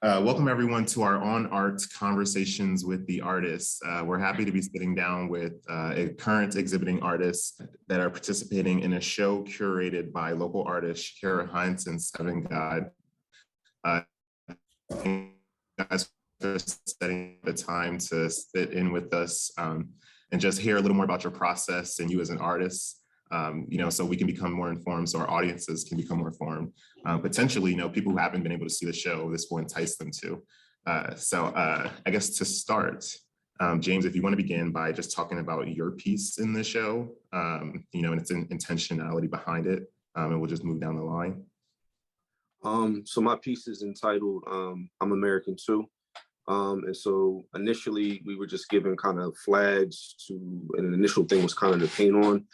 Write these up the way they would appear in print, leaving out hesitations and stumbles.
Welcome everyone to our On Art Conversations with the Artists. We're happy to be sitting down with current exhibiting artists that are participating in a show curated by local artist Shakira Hunt and Seven God. Thank you guys for setting the time to sit in with us and just hear a little more about your process and you as an artist. So we can become more informed, so our audiences can become more informed. Potentially, people who haven't been able to see the show, this will entice them to. I guess to start, James, if you want to begin by just talking about your piece in the show, and its intentionality behind it, and we'll just move down the line. So my piece is entitled I'm American Too. And so initially we were just given kind of flags to, and an initial thing was kind of to paint on.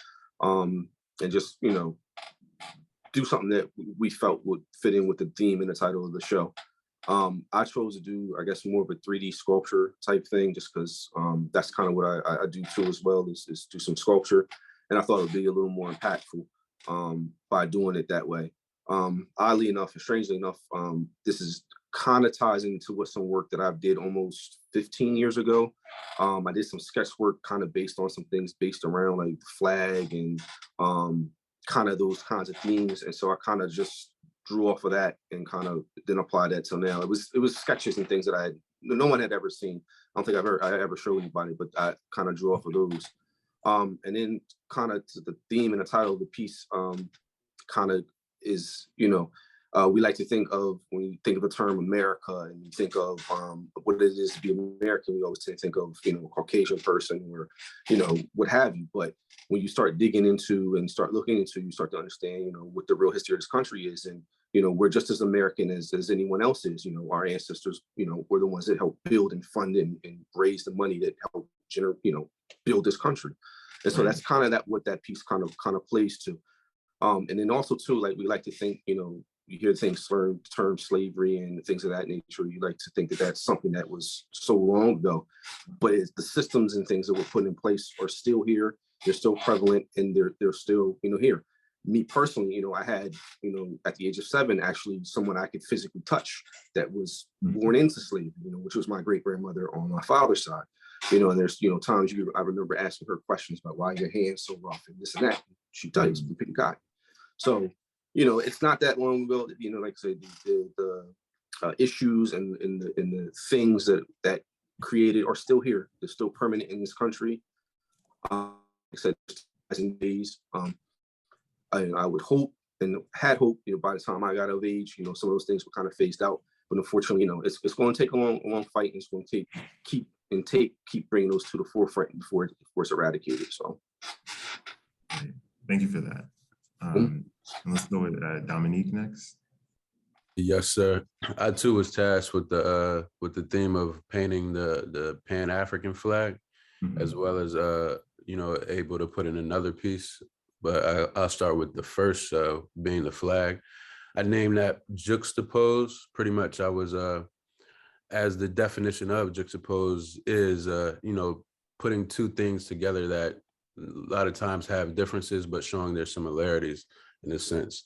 And just, do something that we felt would fit in with the theme and the title of the show. I chose to do, I guess, more of a 3D sculpture type thing, just because that's kind of what I do too as well, is do some sculpture. And I thought it would be a little more impactful by doing it that way. Oddly enough, and strangely enough, this is kind of ties into some work that I did almost 15 years ago. I did some sketch work kind of based on some things based around like the flag and kind of those kinds of themes. And so I kind of just drew off of that and kind of then applied that till now. It was sketches and things that no one had ever seen. I don't think I ever showed anybody, but I kind of drew off of those. And then kind of the theme and the title of the piece kind of is, we like to think of, when you think of the term America and you think of what it is to be American, we always think of, Caucasian person or, what have you. But when you start digging into and start looking into, you start to understand, what the real history of this country is. And, we're just as American as anyone else is. Our ancestors, were the ones that helped build and fund and raise the money that helped build this country. And so that's kind of what that piece kind of plays to. And then also too, like we like to think, you hear things, term slavery and things of that nature. You like to think that that's something that was so long ago, but the systems and things that were put in place are still here. They're still prevalent and they're still, here. Me personally, I had, at the age of 7, actually someone I could physically touch that was born into slavery, which was my great grandmother on my father's side. And there's, times I remember asking her questions about why your hand's so rough and this and that. She tells me, pick a guy. So, it's not that long ago, like I said, the issues and the things that created are still here. They're still permanent in this country. Like I said, as in days, I would hope and had hope, by the time I got of age, some of those things were kind of phased out. But unfortunately, it's going to take a long fight, and it's going to keep bringing those to the forefront before it's eradicated. So, thank you for that. Let's go with Dominique next. Yes, sir. I too was tasked with the theme of painting the Pan-African flag, as well as able to put in another piece. But I'll start with the first, being the flag. I named that juxtapose. Pretty much, I was as the definition of juxtapose is putting two things together that a lot of times have differences, but showing their similarities in a sense.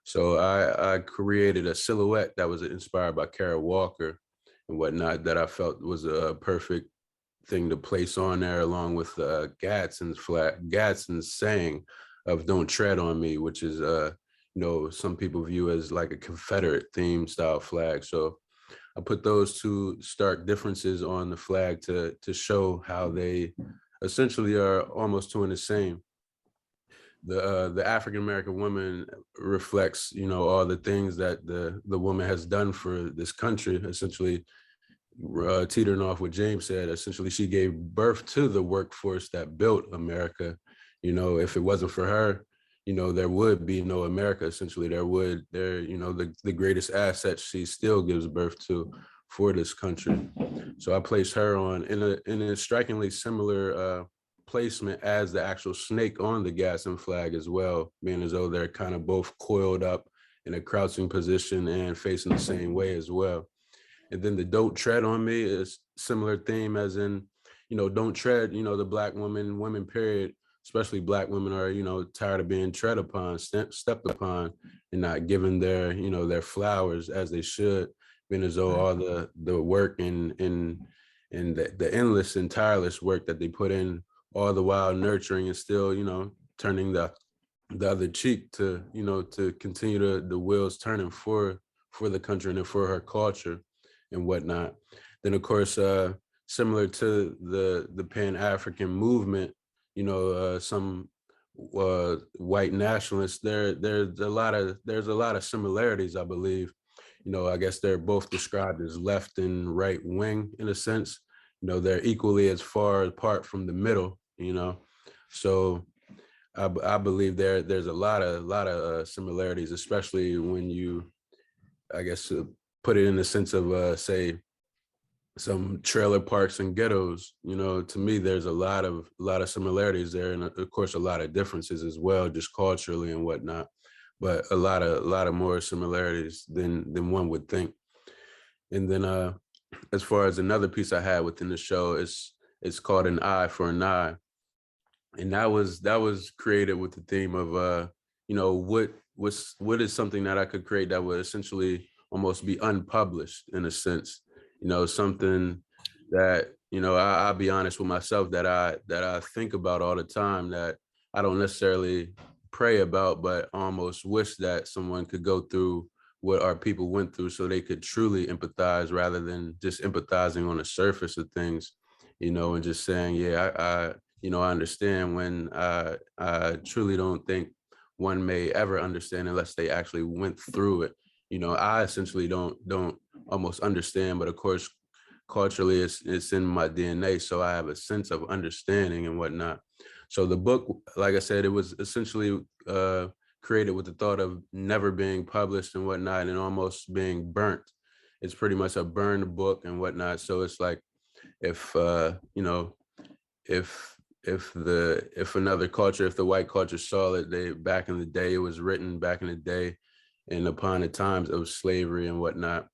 So I created a silhouette that was inspired by Kerrea Walker and whatnot that I felt was a perfect thing to place on there, along with Gadsden's saying of "Don't tread on me," which is some people view as like a Confederate theme style flag. So I put those two stark differences on the flag to show how they essentially are almost two and the same. The African American woman reflects, all the things that the woman has done for this country. Essentially, teetering off what James said, essentially she gave birth to the workforce that built America. If it wasn't for her, there would be no America. Essentially, the greatest asset she still gives birth to for this country. So I placed her on in a strikingly similar placement as the actual snake on the Gadsden flag as well, being as though they're kind of both coiled up in a crouching position and facing the same way as well. And then the "Don't tread on me" is similar theme, as in, don't tread, the Black women period, especially Black women are, tired of being tread upon, stepped upon, and not given their, their flowers as they should. being as though all the work and the endless and tireless work that they put in, all the while nurturing and still, you know, turning the other cheek to, you know, to continue the wheels turning for the country and for her culture and whatnot. Then of course, similar to the Pan-African movement, you know, some white nationalists, there's a lot of similarities, I believe. You know, I guess they're both described as left and right wing in a sense. You know, they're equally as far apart from the middle, you know. So I believe there's a lot of similarities, especially when you, I guess, put it in the sense of say some trailer parks and ghettos. You know, to me, there's a lot of similarities there, and of course a lot of differences as well, just culturally and whatnot. But a lot of more similarities than one would think. And then as far as another piece I had within the show, it's called An Eye for an Eye. And that was created with the theme of you know, what is something that I could create that would essentially almost be unpublished in a sense, you know, something that, you know, I'll be honest with myself, that I think about all the time, that I don't necessarily pray about, but almost wish that someone could go through what our people went through so they could truly empathize rather than just empathizing on the surface of things, you know, and just saying, yeah, I you know, I understand, when I truly don't think one may ever understand unless they actually went through it. You know, I essentially don't almost understand, but of course, culturally it's in my DNA. So I have a sense of understanding and whatnot. So the book, like I said, it was essentially created with the thought of never being published and whatnot, and almost being burnt. It's pretty much a burned book and whatnot. So it's like, if you know, if another culture, if the white culture saw it, they back in the day, it was written back in the day and upon the times of slavery and whatnot.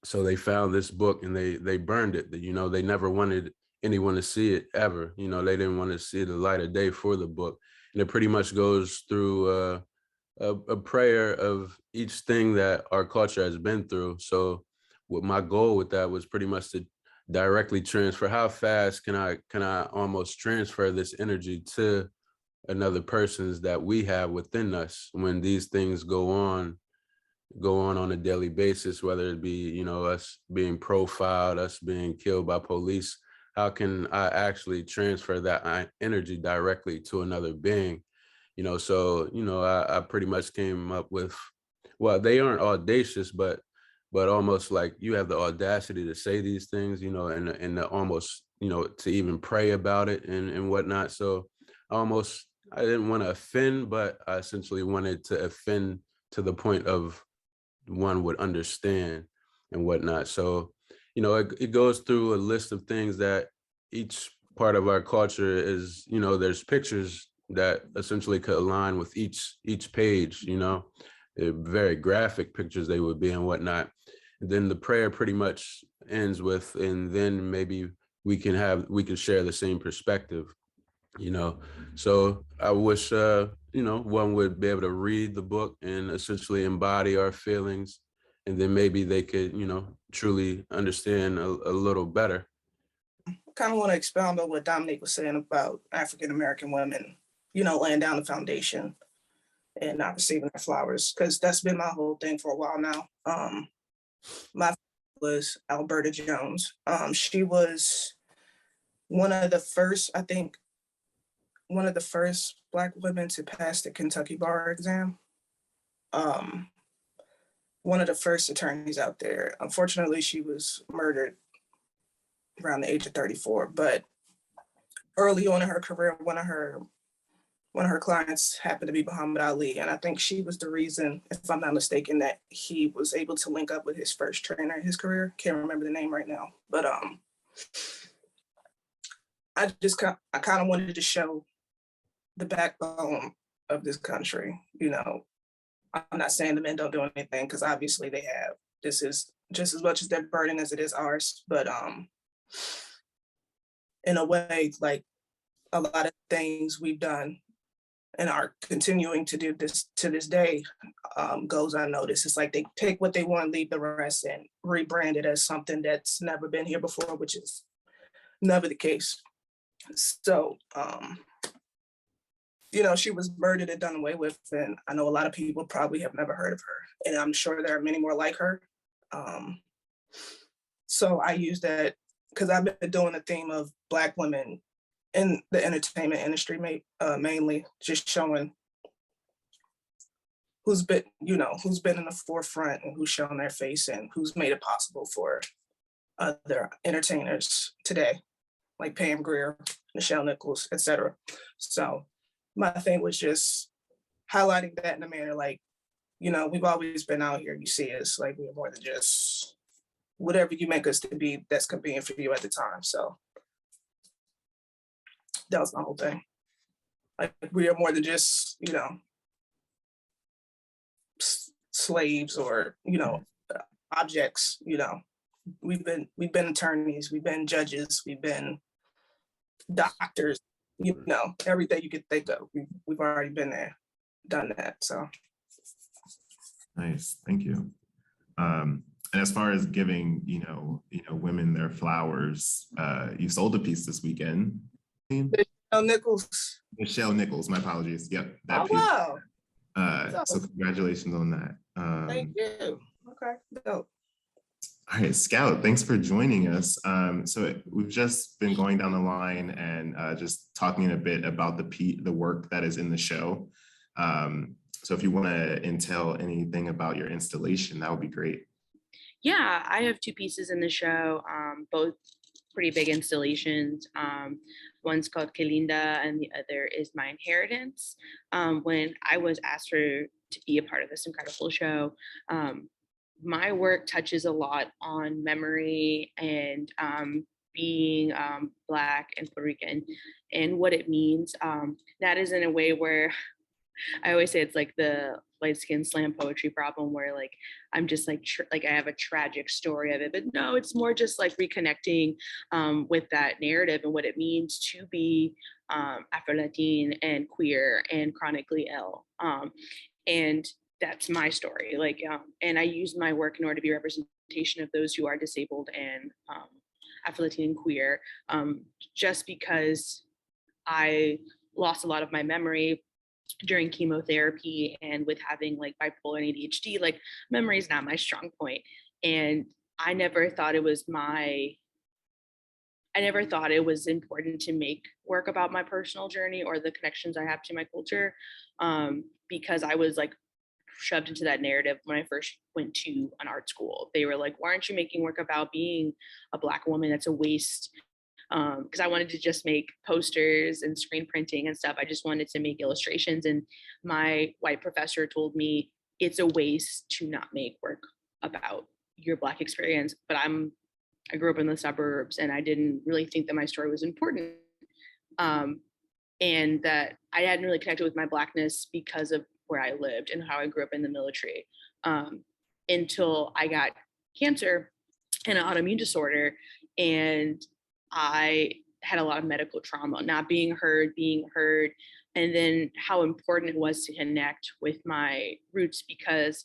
So they found this book and they burned it. You know, they never wanted anyone to see it ever. You know, they didn't want to see the light of day for the book. And it pretty much goes through a prayer of each thing that our culture has been through. So what my goal with that was pretty much to directly transfer, how fast can I almost transfer this energy to another person's that we have within us when these things go on a daily basis, whether it be, you know, us being profiled, us being killed by police. How can I actually transfer that energy directly to another being? You know, so, you know, I pretty much came up with, well, they aren't audacious, but almost like you have the audacity to say these things, you know, and the almost, you know, to even pray about it and whatnot. So I didn't want to offend, but I essentially wanted to offend to the point of one would understand and whatnot. So, you know, it goes through a list of things that each part of our culture is, you know, there's pictures that essentially could align with each page, you know. They're very graphic pictures they would be and whatnot. And then the prayer pretty much ends with, and then maybe we can share the same perspective, you know. So I wish, you know, one would be able to read the book and essentially embody our feelings, and then maybe they could, you know, truly understand a little better. Kind of want to expound on what Dominique was saying about African-American women, you know, laying down the foundation and not receiving their flowers, because that's been my whole thing for a while now. My was Alberta Jones. She was one of the first, I think, one of the first Black women to pass the Kentucky bar exam. One of the first attorneys out there. Unfortunately, she was murdered around the age of 34, but early on in her career, one of her clients happened to be Muhammad Ali. And I think she was the reason, if I'm not mistaken, that he was able to link up with his first trainer in his career. Can't remember the name right now, but I kind of wanted to show the backbone of this country. You know, I'm not saying the men don't do anything, because obviously they have. This is just as much as their burden as it is ours. But in a way, like, a lot of things we've done and are continuing to do this to this day, goes unnoticed. It's like they pick what they want, leave the rest, and rebrand it as something that's never been here before, which is never the case. So, you know, she was murdered and done away with, and I know a lot of people probably have never heard of her, and I'm sure there are many more like her. So I use that because I've been doing the theme of Black women in the entertainment industry, mainly just showing who's been in the forefront and who's shown their face and who's made it possible for other entertainers today, like Pam Grier, Nichelle Nichols, etc. So my thing was just highlighting that in a manner like, you know, we've always been out here. You see us, like, we're more than just whatever you make us to be that's convenient for you at the time. So that was my whole thing. Like, we are more than just, you know, slaves or, you know, objects. You know, we've been attorneys, we've been judges, we've been doctors, you know, everything you could think of. We've already been there, done that. So nice, thank you. And as far as giving, you know, women their flowers, you sold a piece this weekend. Nichelle Nichols, my apologies. Yep, that piece. Wow. So congratulations on that. Thank you. Okay, dope. All right, Scout, thanks for joining us. So we've just been going down the line and just talking a bit about the work that is in the show. So if you want to entail anything about your installation, that would be great. Yeah, I have two pieces in the show, both pretty big installations. One's called Que Linda and the other is My Inheritance. When I was asked to be a part of this incredible show, my work touches a lot on memory and being Black and Puerto Rican and what it means. That is in a way where I always say it's like the light skin slam poetry problem where like I'm just like I have a tragic story of it, but no, it's more just like reconnecting with that narrative and what it means to be Afro-Latin and queer and chronically ill. And that's my story. Like, and I use my work in order to be a representation of those who are disabled and Afro-Latin and queer, just because I lost a lot of my memory during chemotherapy and with having like bipolar and ADHD, like memory is not my strong point. And I never thought it was important to make work about my personal journey or the connections I have to my culture, because I was like shoved into that narrative when I first went to an art school. They were like, why aren't you making work about being a Black woman? That's a waste. Because I wanted to just make posters and screen printing and stuff. I just wanted to make illustrations. And my white professor told me it's a waste to not make work about your Black experience. But I grew up in the suburbs and I didn't really think that my story was important. And that I hadn't really connected with my Blackness because of where I lived and how I grew up in the military, until I got cancer and an autoimmune disorder. And I had a lot of medical trauma, not being heard, and then how important it was to connect with my roots because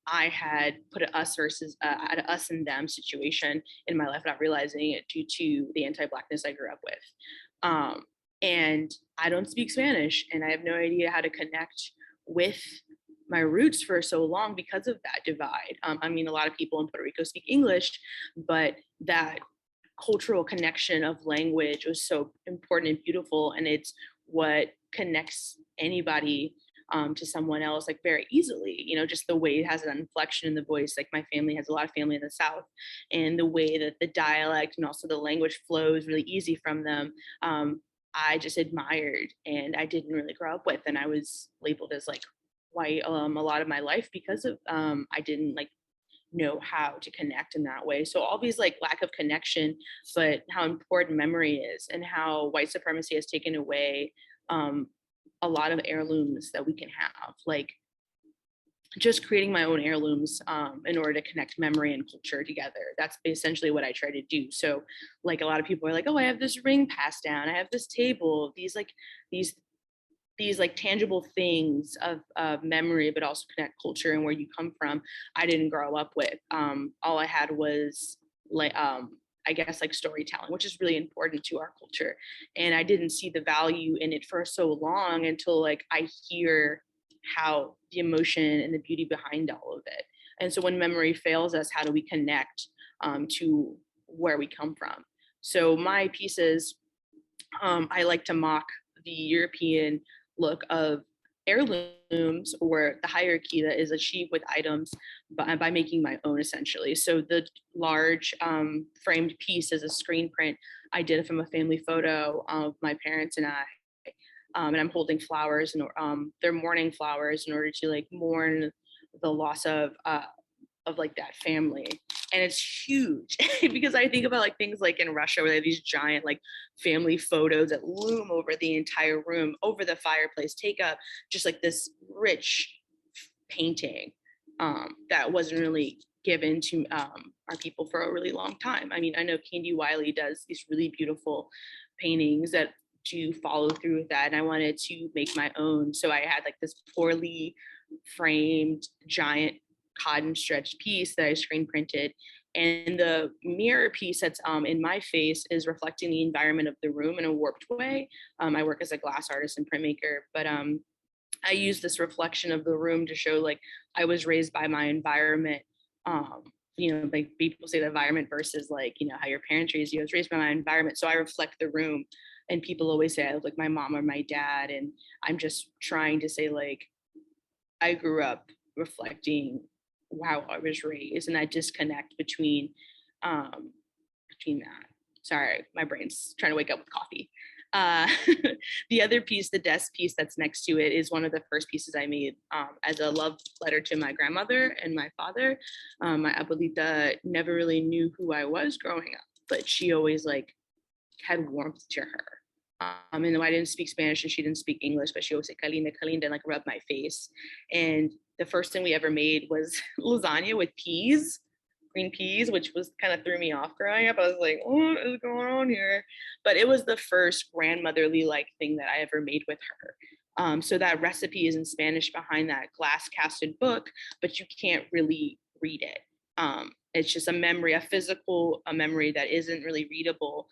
I had put an us versus an us and them situation in my life, not realizing it due to the anti-Blackness I grew up with. And I don't speak Spanish, and I have no idea how to connect with my roots for so long because of that divide. I mean, a lot of people in Puerto Rico speak English, but that cultural connection of language was so important and beautiful, and it's what connects anybody to someone else like very easily. You know, just the way it has an inflection in the voice. Like my family has a lot of family in the South, and the way that the dialect and also the language flows really easy from them, I just admired, and I didn't really grow up with, and I was labeled as like white a lot of my life because of I didn't like know how to connect in that way. So all these like lack of connection, but how important memory is and how white supremacy has taken away a lot of heirlooms that we can have, like just creating my own heirlooms in order to connect memory and culture together. That's essentially what I try to do. So like a lot of people are like, oh, I have this ring passed down, I have this table, these these like tangible things of memory, but also connect culture and where you come from, I didn't grow up with. All I had was like, I guess like storytelling, which is really important to our culture. And I didn't see the value in it for so long until like I hear how the emotion and the beauty behind all of it. And so when memory fails us, how do we connect to where we come from? So my pieces, I like to mock the European look of heirlooms, or the hierarchy that is achieved with items by making my own, essentially. So the large framed piece is a screen print I did from a family photo of my parents and I. And I'm holding flowers, and they're mourning flowers in order to like mourn the loss of like that family. And it's huge because I think about like things like in Russia where they have these giant like family photos that loom over the entire room, over the fireplace, take up just like this rich painting that wasn't really given to our people for a really long time. I mean, I know Candy Wiley does these really beautiful paintings that do follow through with that, and I wanted to make my own. So I had like this poorly framed giant cotton stretched piece that I screen printed, and the mirror piece that's in my face is reflecting the environment of the room in a warped way. I work as a glass artist and printmaker, but I use this reflection of the room to show like I was raised by my environment. You know, like people say the environment versus like, you know, how your parents raised you. I was raised by my environment, so I reflect the room. And people always say I look like my mom or my dad, and I'm just trying to say like I grew up reflecting how I was raised, and that disconnect between that. Sorry, my brain's trying to wake up with coffee. The other piece, the desk piece that's next to it, is one of the first pieces I made as a love letter to my grandmother and my father. My abuelita never really knew who I was growing up, but she always like had warmth to her. And I didn't speak Spanish and she didn't speak English, but she always said "Calinda, Calinda," and like rub my face. And the first thing we ever made was lasagna with peas, green peas, which was kind of threw me off growing up. I was like, what is going on here? But it was the first grandmotherly like thing that I ever made with her. So that recipe is in Spanish behind that glass casted book, but you can't really read it. It's just a memory, a physical memory that isn't really readable,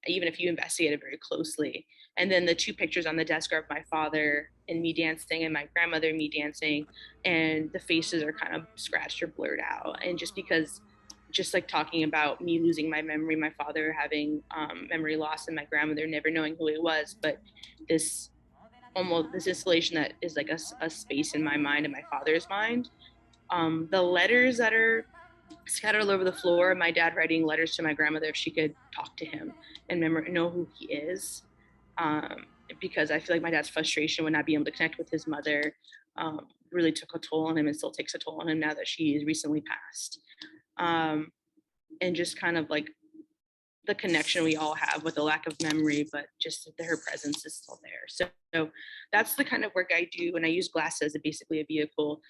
even if you investigate it very closely. And then the two pictures on the desk are of my father and me dancing, and my grandmother and me dancing, and the faces are kind of scratched or blurred out. And just because, just like talking about me losing my memory, my father having memory loss, and my grandmother never knowing who he was, but this installation that is like a space in my mind and my father's mind. The letters that are scattered all over the floor, my dad writing letters to my grandmother if she could talk to him and know who he is. Because I feel like my dad's frustration with not being able to connect with his mother really took a toll on him, and still takes a toll on him now that she is recently passed. And just kind of like the connection we all have with the lack of memory, but just that her presence is still there. So that's the kind of work I do. And I use glass as basically a vehicle,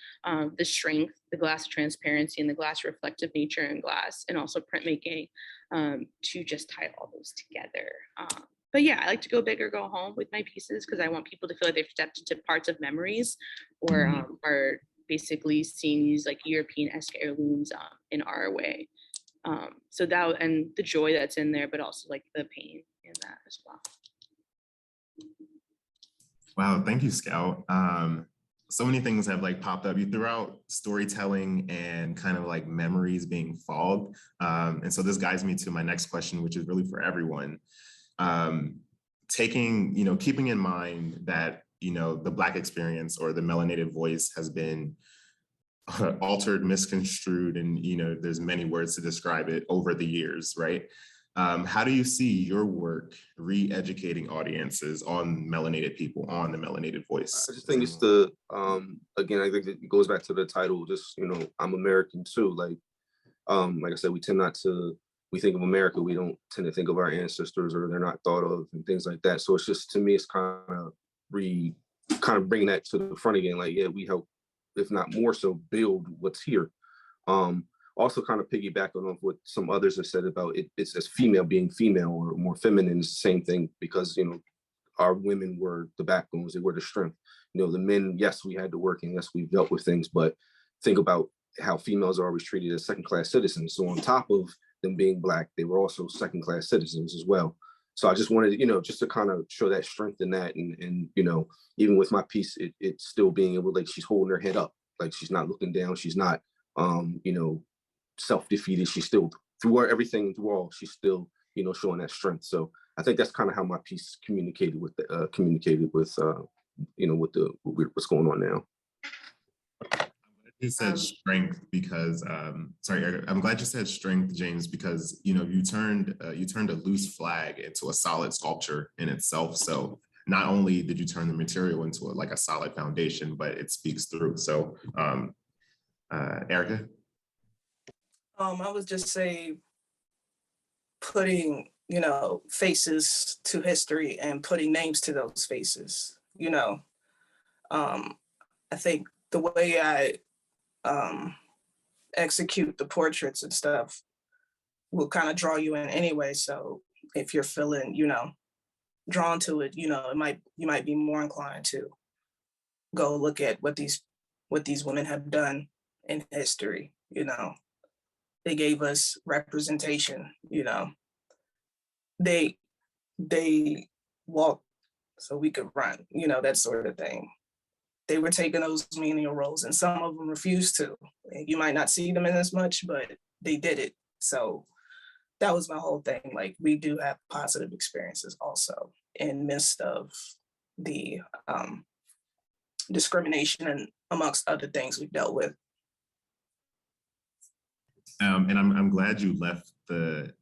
the strength, the glass transparency, and the glass reflective nature in glass, and also printmaking to just tie all those together. But yeah, I like to go big or go home with my pieces because I want people to feel like they've stepped into parts of memories, or are basically seeing these like European-esque heirlooms in our way. So that, and the joy that's in there, but also like the pain in that as well. Wow, thank you, Scout. So many things have like popped up. You threw out storytelling and kind of like memories being fogged. And so this guides me to my next question, which is really for everyone. Keeping in mind that, the Black experience or the melanated voice has been altered, misconstrued, and there's many words to describe it over the years, right? How do you see your work re-educating audiences on melanated people, on the melanated voice? I just think it's again, I think it goes back to the title, just, I'm American too. Like I said, we think of America, we don't tend to think of our ancestors, or they're not thought of, and things like that. So it's just, to me, it's kind of bringing that to the front again. Like, yeah, we help, if not more so, build what's here. Also kind of piggybacking on what some others have said about it, it's as female being female or more feminine is the same thing, because, our women were the backbones, they were the strength. You know, the men, yes, we had to work and yes, we dealt with things, but think about how females are always treated as second-class citizens. So on top of them being Black, they were also second-class citizens as well. So I just wanted, you know, just to kind of show that strength in that. And you know, even with my piece, it's still being able, like, she's holding her head up. Like, she's not looking down. She's not, you know, self-defeated. She's still, through everything and through all, she's still, you know, showing that strength. So I think that's kind of how my piece communicated with, you know, with what's going on now. You said strength because, sorry, I'm glad you said strength, James, because, you know, you turned a loose flag into a solid sculpture in itself. So not only did you turn the material into like a solid foundation, but it speaks through. So, Erica? I would just say putting, you know, faces to history and putting names to those faces, you know. I think the way I execute the portraits and stuff will kind of draw you in anyway. So if you're feeling, you know, drawn to it, you know, you might be more inclined to go look at what these women have done in history. You know, they gave us representation. You know, they walked so we could run. You know, that sort of thing. They were taking those menial roles, and some of them refused to. You might not see them in as much, but they did it. So that was my whole thing. Like, we do have positive experiences also in midst of the discrimination and amongst other things we've dealt with. And I'm glad you left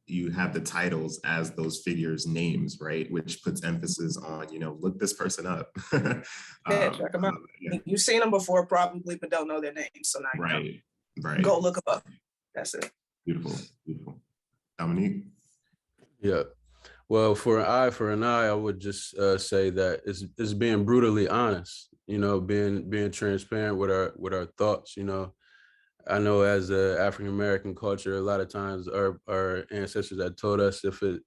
you have the titles as those figures' names, right? Which puts emphasis on, you know, look this person up. Yeah, check them out. Yeah. You've seen them before probably, but don't know their names. So now you know. Right. Go look them up. That's it. Beautiful, beautiful. Dominique? Yeah. Well, for an eye, I would just say that it's being brutally honest, you know, being transparent with our thoughts, you know. I know as a African-American culture, a lot of times our ancestors had told us if it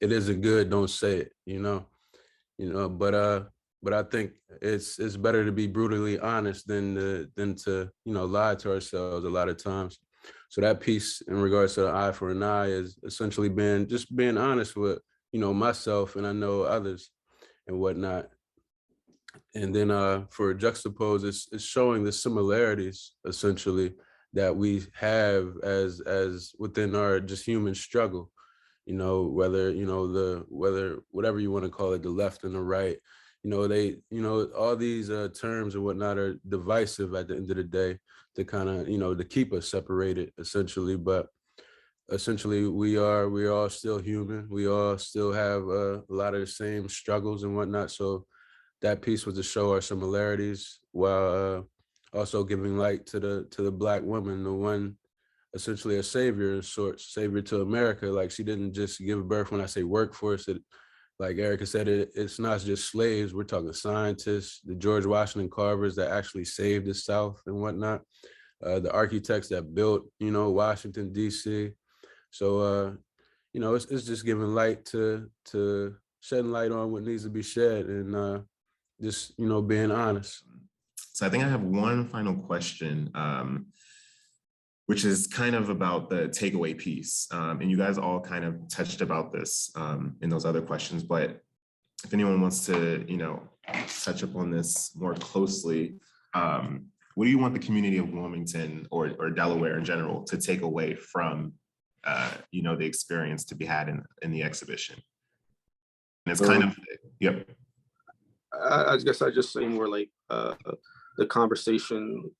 isn't good, don't say it, you know, but I think it's better to be brutally honest than to, you know, lie to ourselves a lot of times. So that piece in regards to the eye for an eye is essentially being honest with, you know, myself, and I know others and whatnot. And then for juxtapose, it's showing the similarities essentially that we have as within our just human struggle, you know, whether, you know, whatever you want to call it, the left and the right, you know, they, you know, all these terms and whatnot are divisive at the end of the day to kind of, you know, to keep us separated essentially. But essentially we are all still human. We all still have a lot of the same struggles and whatnot. So that piece was to show our similarities while also giving light to the Black woman, the one essentially a savior of sorts, savior to America. Like, she didn't just give birth. When I say workforce, like Erica said, it's not just slaves. We're talking scientists, the George Washington Carvers that actually saved the South and whatnot, the architects that built, you know, Washington, D.C. So, you know, it's just giving light to shedding light on what needs to be shed, and just, you know, being honest. So I think I have one final question, which is kind of about the takeaway piece. And you guys all kind of touched about this in those other questions, but if anyone wants to, you know, touch upon this more closely, what do you want the community of Wilmington or Delaware in general to take away from, you know, the experience to be had in the exhibition? And it's kind of, yep. I guess I just say more like the conversation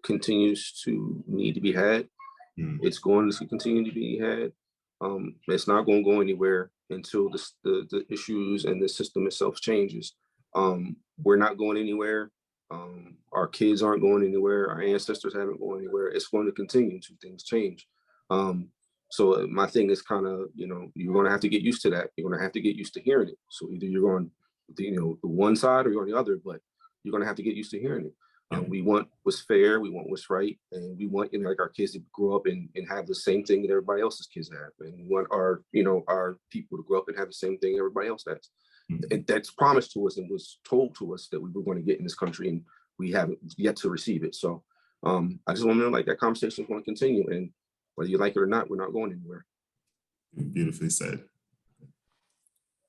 continues to need to be had. It's going to continue to be had. It's not going to go anywhere until the issues and the system itself changes. We're not going anywhere. Our kids aren't going anywhere. Our ancestors haven't gone anywhere. It's going to continue until things change. So my thing is kind of, you know, you're going to have to get used to that. You're going to have to get used to hearing it. So either you're on the one side or you're on the other, but you're going to have to get used to hearing it. We want what's fair, we want what's right, and we want, you know, like our kids to grow up and have the same thing that everybody else's kids have, and we want our, you know, our people to grow up and have the same thing everybody else has. that's promised to us and was told to us that we were going to get in this country, and we haven't yet to receive it. So I just want to know, like, that conversation is going to continue, and whether you like it or not, we're not going anywhere. Beautifully said.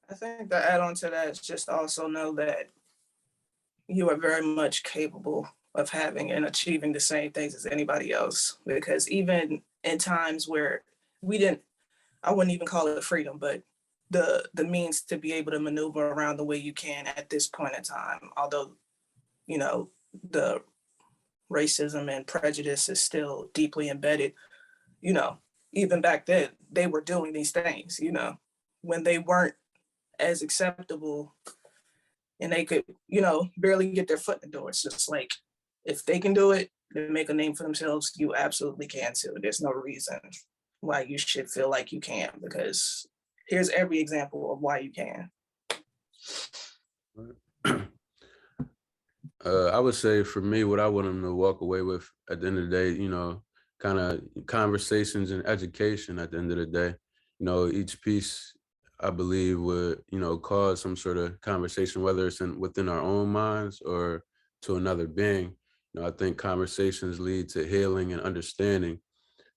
I think the add on to that is just also know that you are very much capable of having and achieving the same things as anybody else. Because even in times where I wouldn't even call it freedom, but the means to be able to maneuver around the way you can at this point in time, although, you know, the racism and prejudice is still deeply embedded, you know, even back then, they were doing these things, you know, when they weren't as acceptable and they could, you know, barely get their foot in the door. It's just like, if they can do it and make a name for themselves, you absolutely can too. There's no reason why you should feel like you can, because here's every example of why you can. I would say for me, what I want them to walk away with at the end of the day, you know, kind of conversations and education at the end of the day. You know, each piece, I believe, would, you know, cause some sort of conversation, whether it's within our own minds or to another being. You know, I think conversations lead to healing and understanding.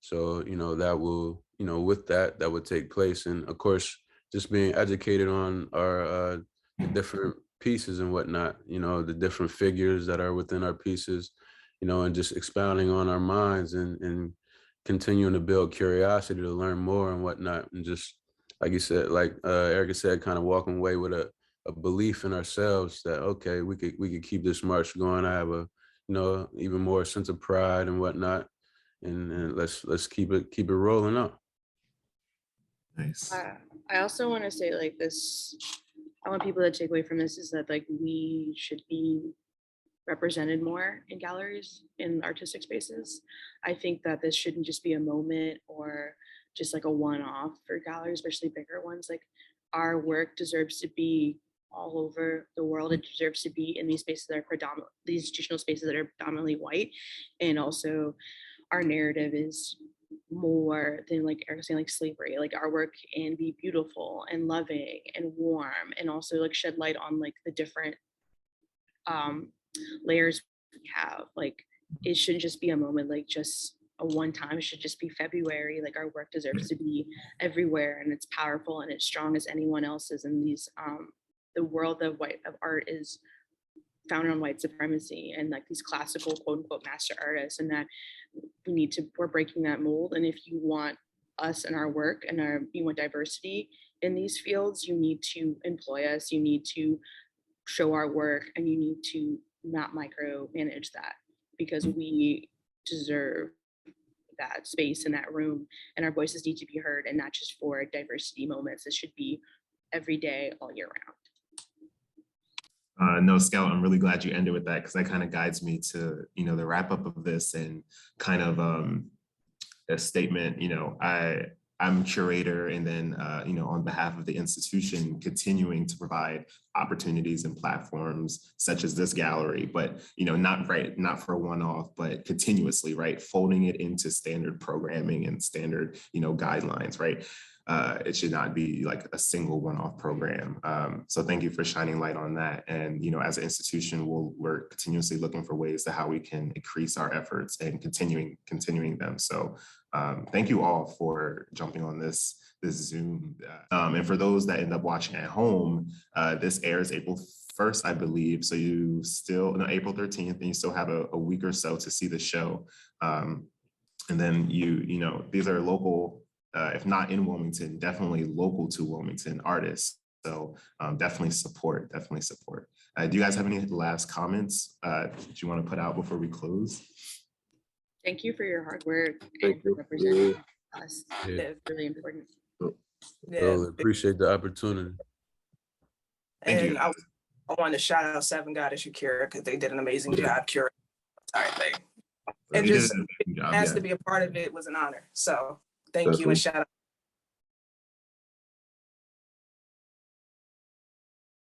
So, you know, that will, you know, with that would take place. And of course, just being educated on our the different pieces and whatnot, you know, the different figures that are within our pieces, you know, and just expounding on our minds and continuing to build curiosity to learn more and whatnot. And just, like you said, like Erica said, kind of walking away with a belief in ourselves that, okay, we could keep this march going. I have a, you know, even more sense of pride and whatnot. And let's keep it rolling up. Nice. I also want to say, like, this, I want people to take away from this is that, like, we should be represented more in galleries, in artistic spaces. I think that this shouldn't just be a moment or just like a one-off for galleries, especially bigger ones. Like, our work deserves to be all over the world. It deserves to be in these spaces that are predominant, these institutional spaces that are predominantly white. And also our narrative is more than, like Eric was saying, like slavery. Like, our work can be beautiful and loving and warm, and also like shed light on like the different layers we have. Like, it shouldn't just be a moment, like just a one time. It should just be February. Like, our work deserves to be everywhere, and it's powerful and it's strong as anyone else's. And these the world of art is founded on white supremacy and like these classical quote unquote master artists, and that we're breaking that mold. And if you want us and our work and you want diversity in these fields, you need to employ us, you need to show our work, and you need to not micromanage that, because we deserve that space in that room, and our voices need to be heard, and not just for diversity moments. It should be every day, all year round. No, Scout, I'm really glad you ended with that, because that kind of guides me to, you know, the wrap up of this and kind of a statement. You know, I'm curator, and then, you know, on behalf of the institution, continuing to provide opportunities and platforms such as this gallery, but, you know, not for a one-off, but continuously, right? Folding it into standard programming and standard, you know, guidelines, right? It should not be like a single one-off program. So thank you for shining light on that. And, you know, as an institution, we're continuously looking for ways to how we can increase our efforts and continuing them. So thank you all for jumping on this Zoom. And for those that end up watching at home, this airs April 1st, I believe. So you still, no, April 13th, and you still have a week or so to see the show. And then you know, these are local, if not in Wilmington, definitely local to Wilmington artists. So definitely support. Do you guys have any last comments that you want to put out before we close? Thank you for your hard work Thank and you. representing us. Yeah. That's really important. Well, appreciate the opportunity. Thank you. I want to shout out Seven God and Shakira, because they did an amazing job curating the entire thing. And just to be a part of it was an honor. So thank you, and shout out